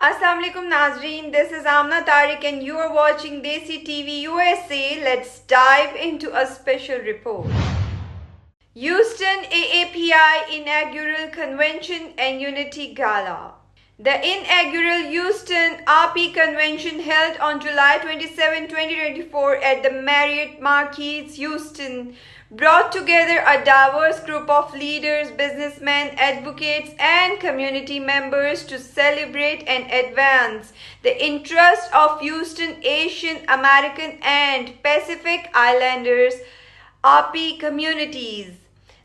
Assalamu alaikum Nazreen, this is Amna Tariq and you are watching Desi TV USA. Let's dive into a special report. Houston AAPI Inaugural Convention and Unity Gala. The inaugural Houston AAPI Convention held on July 27, 2024 at the Marriott Marquis Houston brought together a diverse group of leaders, businessmen, advocates, and community members to celebrate and advance the interests of Houston Asian American and Pacific Islanders AAPI communities.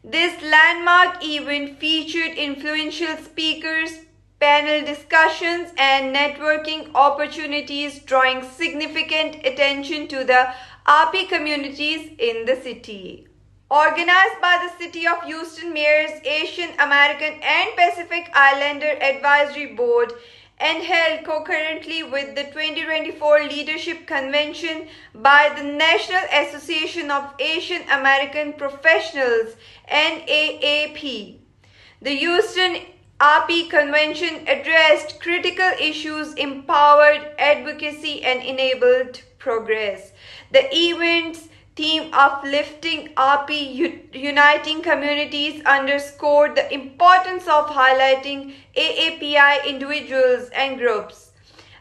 This landmark event featured influential speakers, panel discussions, and networking opportunities, drawing significant attention to the AAPI communities in the city. Organized by the City of Houston Mayor's Asian American and Pacific Islander Advisory Board and held concurrently with the 2024 Leadership Convention by the National Association of Asian American Professionals (NAAAP). The Houston AAPI Convention addressed critical issues, empowered advocacy, and enabled progress. The event's theme Uplifting AAPI Uniting Communities underscored the importance of highlighting AAPI individuals and groups,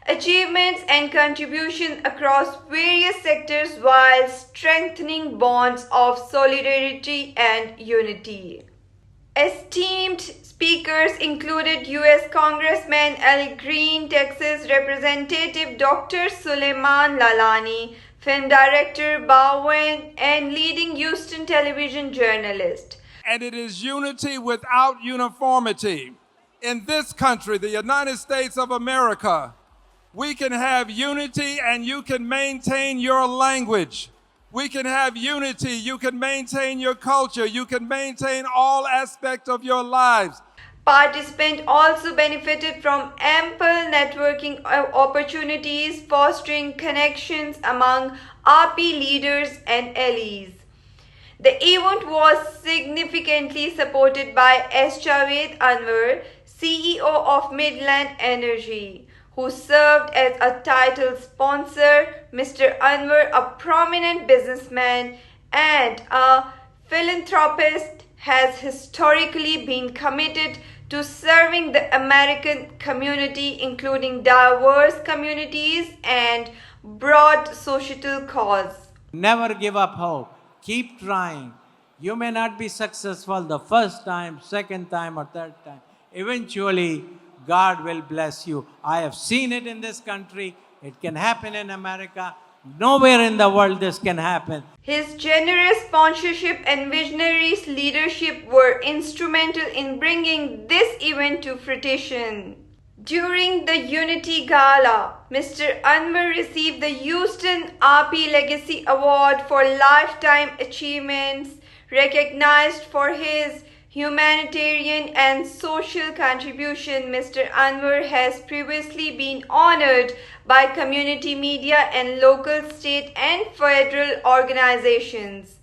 achievements, and contributions across various sectors while strengthening bonds of solidarity and unity. Esteemed speakers included U.S. Congressman Al Green, Texas Representative Dr. Suleiman Lalani, film director Bowen, and leading Houston television journalist. And it is unity without uniformity. In this country, the United States of America, we can have unity and you can maintain your language. We can have unity, you can maintain your culture, you can maintain all aspects of your lives. Participants also benefited from ample networking opportunities, fostering connections among AAPI leaders and allies. The event was significantly supported by S.Javaid Anwar, CEO of Midland Energy, who served as a title sponsor. Mr. Anwar, a prominent businessman and a philanthropist, has historically been committed to serving the American community, including diverse communities and broad societal cause. Never give up hope. Keep trying. You may not be successful the first time, second time, or third time. Eventually, God will bless you. I have seen it in this country. It can happen in America. Nowhere in the world this can happen. His generous sponsorship and visionary leadership were instrumental in bringing this event to fruition. During the Unity Gala, Mr. Anwar received the Houston AAPI Legacy Award for Lifetime Achievements, recognized for his humanitarian and social contribution. Mr. Anwar has previously been honored by community media and local, state, and federal organizations.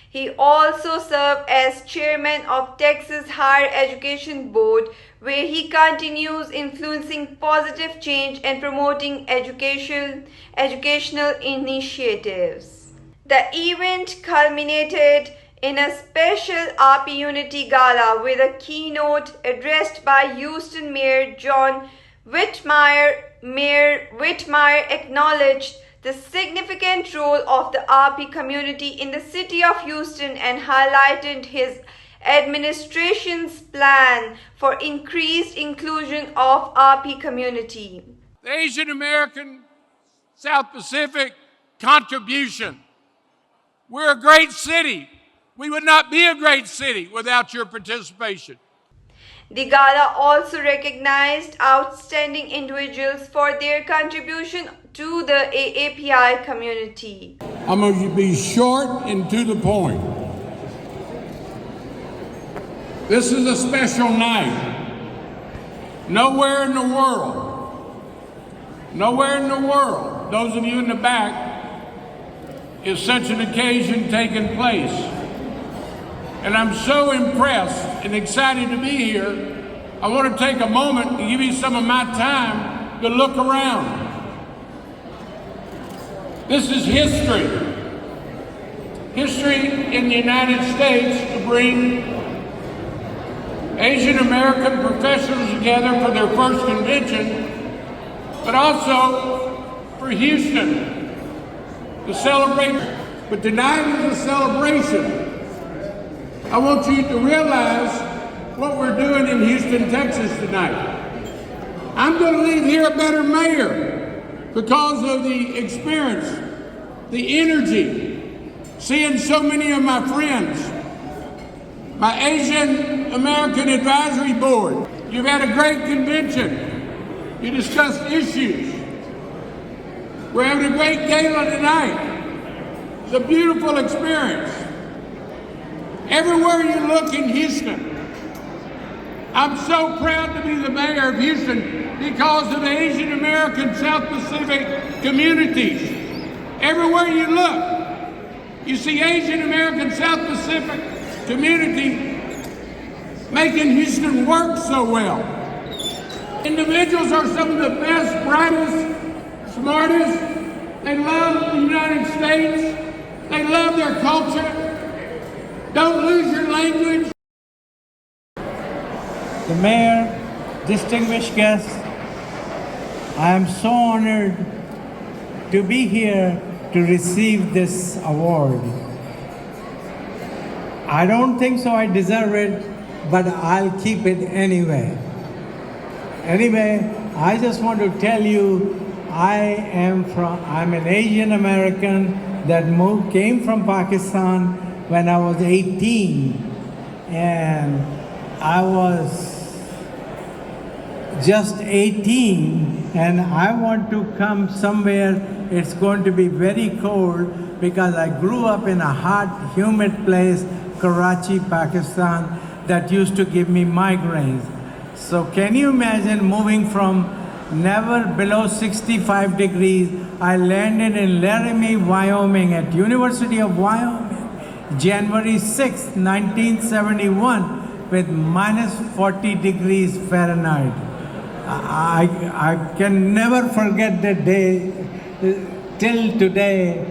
He also served as chairman of Texas Higher Education Board, where he continues influencing positive change and promoting educational initiatives. The event culminated in a special AAPI Unity Gala with a keynote addressed by Houston Mayor John Whitmire. Mayor Whitmire acknowledged the significant role of the AAPI community in the city of Houston and highlighted his administration's plan for increased inclusion of AAPI community. The Asian American South Pacific contribution. We're a great city. We would not be a great city without your participation. The gala also recognized outstanding individuals for their contribution to the AAPI community. I'm going to be short and to the point. This is a special night. Nowhere in the world, those of you in the back, is such an occasion taking place. And I'm so impressed and excited to be here. I want to take a moment to give you some of my time to look around. This is history. History in the United States to bring Asian American professionals together for their first convention, but also for Houston to celebrate. But tonight is a celebration. I want you to realize what we're doing in Houston, Texas tonight. I'm going to leave here a better mayor because of the experience, the energy, seeing so many of my friends, my Asian American Advisory Board. You've had a great convention. You discussed issues. We're having a great gala tonight. It's a beautiful experience. Everywhere you look in Houston, I'm so proud to be the mayor of Houston because of the Asian American South Pacific communities. Everywhere you look, you see Asian American South Pacific community making Houston work so well. Individuals are some of the best, brightest, smartest. They love the United States. They love their culture. Don't lose your language. The mayor, distinguished guests, I am so honored to be here to receive this award. I don't think so I deserve it, but I'll keep it anyway. Anyway, I just want to tell you, I'm an Asian American that came from Pakistan when I was 18, and I was just 18, and I want to come somewhere it's going to be very cold because I grew up in a hot, humid place, Karachi, Pakistan, that used to give me migraines. So can you imagine moving from never below 65 degrees? I landed in Laramie, Wyoming at University of Wyoming, January 6, 1971, with minus 40 degrees Fahrenheit. I can never forget that day till today.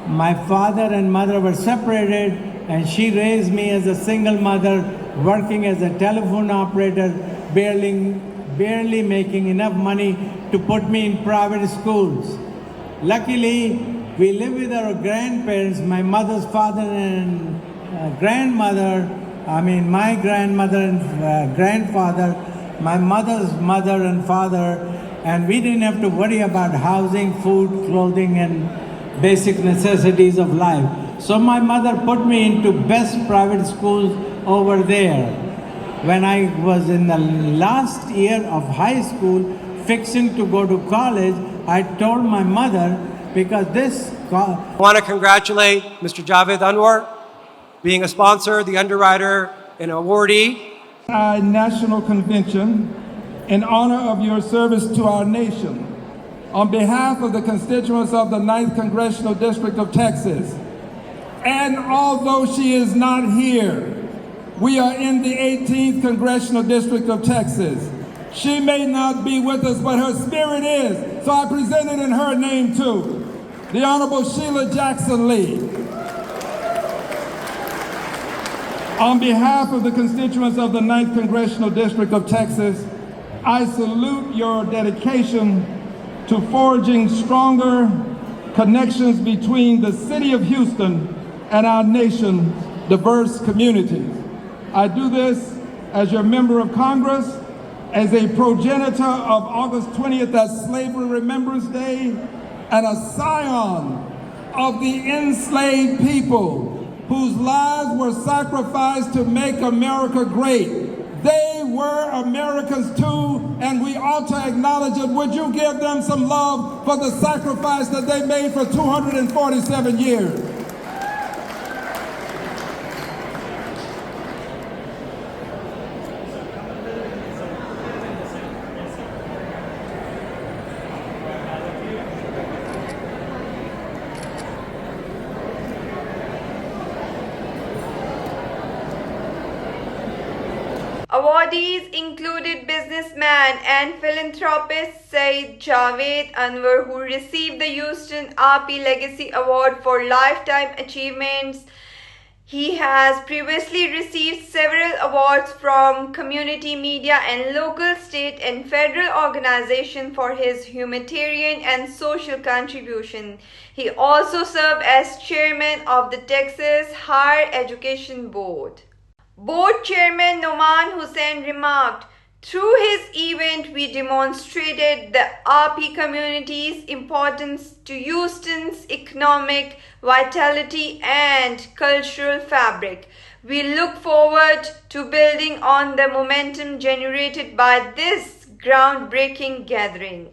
My father and mother were separated, and she raised me as a single mother, working as a telephone operator, barely making enough money to put me in private schools. Luckily, we lived with our grandparents, my mother's father and grandmother, my grandmother and grandfather, my mother's mother and father, and we didn't have to worry about housing, food, clothing, and basic necessities of life. So my mother put me into best private schools over there. When I was in the last year of high school, fixing to go to college, I told my mother, because I want to congratulate Mr. S.Javaid Anwar, being a sponsor, the underwriter, and awardee. National Convention, in honor of your service to our nation, on behalf of the constituents of the 9th Congressional District of Texas, and although she is not here, we are in the 18th Congressional District of Texas. She may not be with us, but her spirit is, so I present it in her name too. The Honorable Sheila Jackson Lee. On behalf of the constituents of the 9th Congressional District of Texas, I salute your dedication to forging stronger connections between the city of Houston and our nation's diverse communities. I do this as your member of Congress, as a progenitor of August 20th as Slavery Remembrance Day, and a scion of the enslaved people whose lives were sacrificed to make America great. They were Americans too, and we ought to acknowledge it. Would you give them some love for the sacrifice that they made for 247 years? Awardees included businessman and philanthropist S.Javaid Anwar, who received the Houston AAPI Legacy Award for Lifetime Achievements. He has previously received several awards from community media and local, state and federal organizations for his humanitarian and social contribution. He also served as chairman of the Texas Higher Education Board. Board Chairman Noman Hussain remarked, "Through his event, we demonstrated the AAPI community's importance to Houston's economic vitality and cultural fabric. We look forward to building on the momentum generated by this groundbreaking gathering."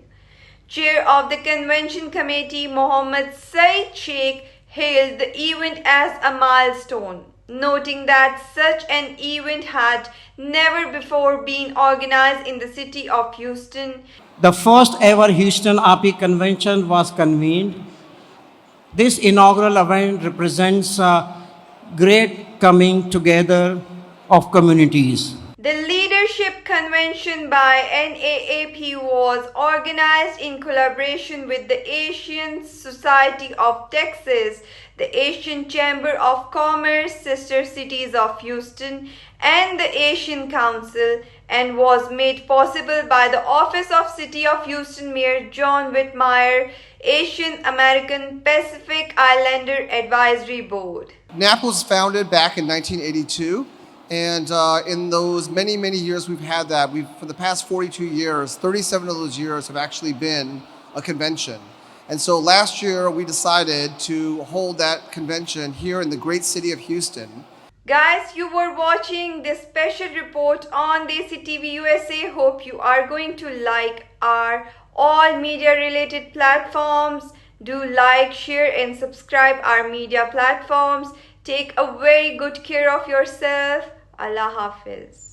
Chair of the Convention Committee, Mohammad Saeed Sheikh, hailed the event as a milestone, noting that such an event had never before been organized in the city of Houston. The first ever Houston AAPI Convention was convened. This inaugural event represents a great coming together of communities. The Leadership Convention by NAAP was organized in collaboration with the Asian Society of Texas, the Asian Chamber of Commerce, Sister Cities of Houston, and the Asian Council, and was made possible by the Office of City of Houston Mayor John Whitmire, Asian American Pacific Islander Advisory Board. NAAP was founded back in 1982. And in those many, many years we've had that, for the past 42 years, 37 of those years have actually been a convention. And so last year we decided to hold that convention here in the great city of Houston. Guys, you were watching this special report on Desi TV USA. Hope you are going to like our all media related platforms. Do like, share and subscribe our media platforms. Take a very good care of yourself. Allah Hafiz.